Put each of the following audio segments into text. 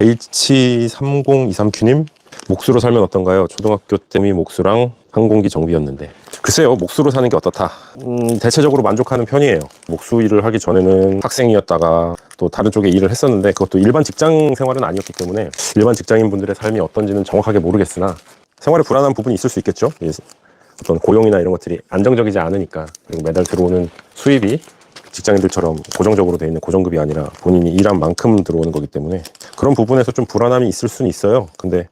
H3023Q님, 몫으로 살면 어떤가요? 초등학교 때문에 몫이랑 항공기 정비였는데. 글쎄요, 몫으로 사는 게 어떻다. 대체적으로 만족하는 편이에요. 몫 일을 하기 전에는 학생이었다가 또 다른 쪽에 일을 했었는데, 그것도 일반 직장 생활은 아니었기 때문에 일반 직장인분들의 삶이 어떤지는 정확하게 모르겠으나 생활에 불안한 부분이 있을 수 있겠죠. 어떤 고용이나 이런 것들이 안정적이지 않으니까. 그리고 매달 들어오는 수입이 직장인들처럼 고정적으로 돼 있는 고정급이 아니라 본인이 일한 만큼 들어오는 거기 때문에 그런 부분에서 좀 불안함이 있을 수는 있어요. 근데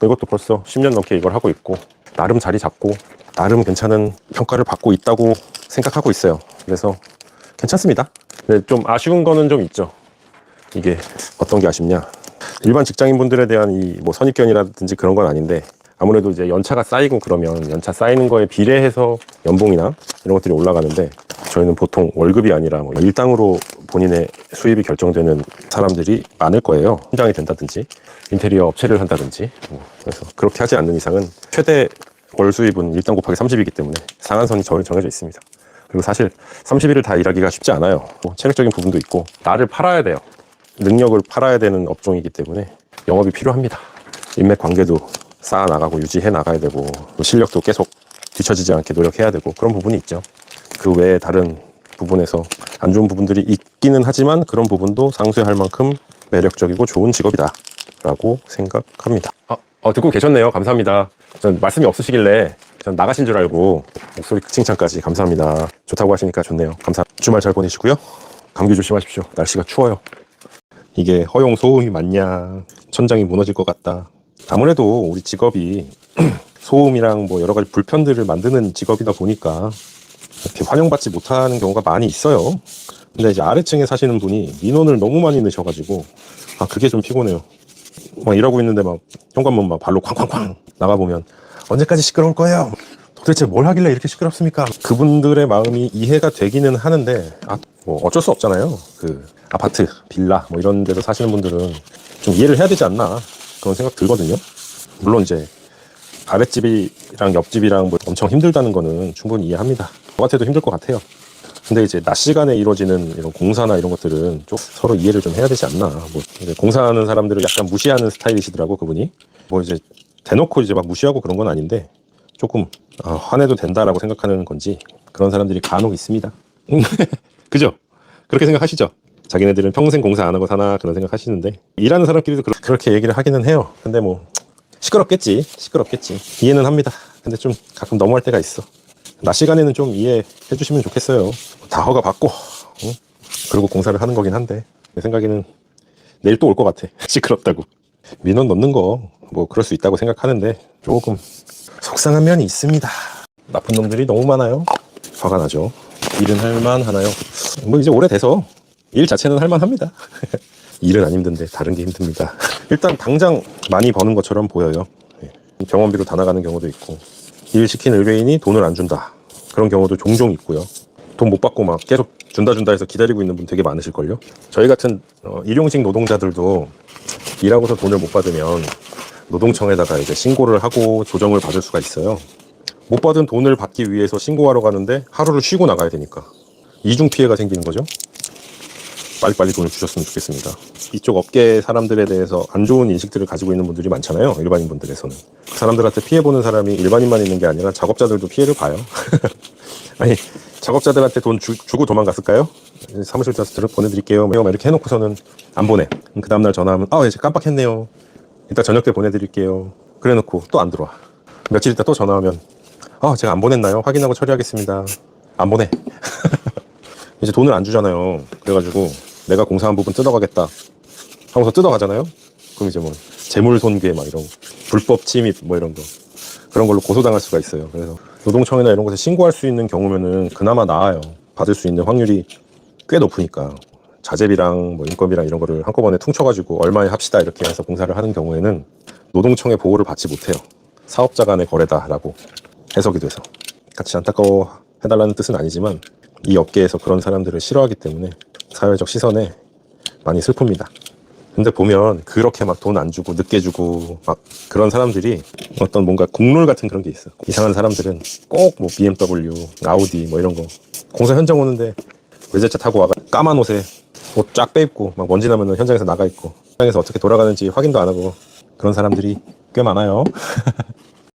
이것도 벌써 10년 넘게 이걸 하고 있고 나름 자리 잡고 나름 괜찮은 평가를 받고 있다고 생각하고 있어요. 그래서 괜찮습니다. 근데 좀 아쉬운 거는 좀 있죠. 이게 어떤 게 아쉽냐, 일반 직장인분들에 대한 이 뭐 선입견이라든지 그런 건 아닌데, 아무래도 이제 연차가 쌓이고 그러면 연차 쌓이는 거에 비례해서 연봉이나 이런 것들이 올라가는데, 저희는 보통 월급이 아니라 뭐 일당으로 본인의 수입이 결정되는 사람들이 많을 거예요. 현장이 된다든지 인테리어 업체를 한다든지. 그래서 그렇게 하지 않는 이상은 최대 월 수입은 일당 곱하기 30이기 때문에 상한선이 정해져 있습니다. 그리고 사실 30일을 다 일하기가 쉽지 않아요. 체력적인 부분도 있고 나를 팔아야 돼요. 능력을 팔아야 되는 업종이기 때문에 영업이 필요합니다. 인맥 관계도 쌓아 나가고 유지해 나가야 되고 실력도 계속 뒤처지지 않게 노력해야 되고 그런 부분이 있죠. 그 외에 다른 부분에서 안 좋은 부분들이 있기는 하지만 그런 부분도 상쇄할 만큼 매력적이고 좋은 직업이다 라고 생각합니다. 듣고 계셨네요. 감사합니다. 전 말씀이 없으시길래 전 나가신 줄 알고 목소리 칭찬까지 감사합니다. 좋다고 하시니까 좋네요. 주말 잘 보내시고요. 감기 조심하십시오. 날씨가 추워요. 이게 허용 소음이 맞냐, 천장이 무너질 것 같다. 아무래도 우리 직업이 소음이랑 뭐 여러 가지 불편들을 만드는 직업이다 보니까 이렇게 환영받지 못하는 경우가 많이 있어요. 근데 이제 아래층에 사시는 분이 민원을 너무 많이 넣으셔가지고 그게 좀 피곤해요. 막 일하고 있는데 막 현관문 막 발로 쾅쾅쾅 나가보면 언제까지 시끄러울 거예요? 도대체 뭘 하길래 이렇게 시끄럽습니까? 그분들의 마음이 이해가 되기는 하는데 뭐 어쩔 수 없잖아요. 그 아파트, 빌라 뭐 이런 데서 사시는 분들은 좀 이해를 해야 되지 않나 그런 생각 들거든요. 물론 이제 아랫집이랑 옆집이랑 뭐 엄청 힘들다는 거는 충분히 이해합니다. 저 같아도 힘들 것 같아요. 근데 이제 낮 시간에 이루어지는 이런 공사나 이런 것들은 좀 서로 이해를 좀 해야 되지 않나. 뭐 이제 공사하는 사람들을 약간 무시하는 스타일이시더라고, 그분이. 뭐 이제 대놓고 이제 막 무시하고 그런 건 아닌데 조금 화내도 된다라고 생각하는 건지 그런 사람들이 간혹 있습니다. 그죠? 그렇게 생각하시죠? 자기네들은 평생 공사 안 하고 사나 그런 생각 하시는데 일하는 사람끼리도 그렇게 얘기를 하기는 해요. 근데 뭐 시끄럽겠지. 이해는 합니다. 근데 좀 가끔 너무할 때가 있어. 낮 시간에는 좀 이해해 주시면 좋겠어요. 다 허가 받고 그리고 공사를 하는 거긴 한데 내 생각에는 내일 또 올 것 같아. 시끄럽다고. 민원 넣는 거 뭐 그럴 수 있다고 생각하는데 조금 속상한 면이 있습니다. 나쁜 놈들이 너무 많아요. 화가 나죠. 일은 할만 하나요? 뭐 이제 오래돼서 일 자체는 할만 합니다. 일은 안 힘든데 다른 게 힘듭니다. 일단 당장 많이 버는 것처럼 보여요. 병원비로 다 나가는 경우도 있고 일 시킨 의뢰인이 돈을 안 준다 그런 경우도 종종 있고요. 돈 못 받고 막 계속 준다 해서 기다리고 있는 분 되게 많으실걸요. 저희 같은 일용직 노동자들도 일하고서 돈을 못 받으면 노동청에다가 이제 신고를 하고 조정을 받을 수가 있어요. 못 받은 돈을 받기 위해서 신고하러 가는데 하루를 쉬고 나가야 되니까 이중 피해가 생기는 거죠. 빨리빨리 돈을 주셨으면 좋겠습니다. 이쪽 업계 사람들에 대해서 안 좋은 인식들을 가지고 있는 분들이 많잖아요. 일반인분들에서는. 그 사람들한테 피해보는 사람이 일반인만 있는 게 아니라 작업자들도 피해를 봐요. 아니 작업자들한테 돈 주고 도망갔을까요? 사무실 가서 보내드릴게요 막 이렇게 해놓고서는 안 보내. 그 다음날 전화하면 제가 깜빡했네요. 이따 저녁 때 보내드릴게요. 그래놓고 또 안 들어와. 며칠 있다 또 전화하면 제가 안 보냈나요? 확인하고 처리하겠습니다. 안 보내. 이제 돈을 안 주잖아요. 그래가지고 내가 공사한 부분 뜯어가겠다 하고서 뜯어가잖아요. 그럼 이제 뭐 재물손괴 막 이런 불법 침입 뭐 이런 거 그런 걸로 고소당할 수가 있어요. 그래서 노동청이나 이런 곳에 신고할 수 있는 경우면은 그나마 나아요. 받을 수 있는 확률이 꽤 높으니까. 자재비랑 뭐 인건비랑 이런 거를 한꺼번에 퉁쳐가지고 얼마에 합시다 이렇게 해서 공사를 하는 경우에는 노동청의 보호를 받지 못해요. 사업자 간의 거래다라고 해석이 돼서. 같이 안타까워 해달라는 뜻은 아니지만 이 업계에서 그런 사람들을 싫어하기 때문에 사회적 시선에 많이 슬픕니다. 근데 보면 그렇게 막 돈 안 주고 늦게 주고 막 그런 사람들이 어떤 뭔가 국룰 같은 그런 게 있어. 이상한 사람들은 꼭 뭐 BMW, 아우디 뭐 이런 거 공사 현장 오는데 외제차 타고 와가 까만 옷에 옷 쫙 빼입고 막 먼지 나면 현장에서 나가 있고 땅에서 어떻게 돌아가는지 확인도 안 하고 그런 사람들이 꽤 많아요.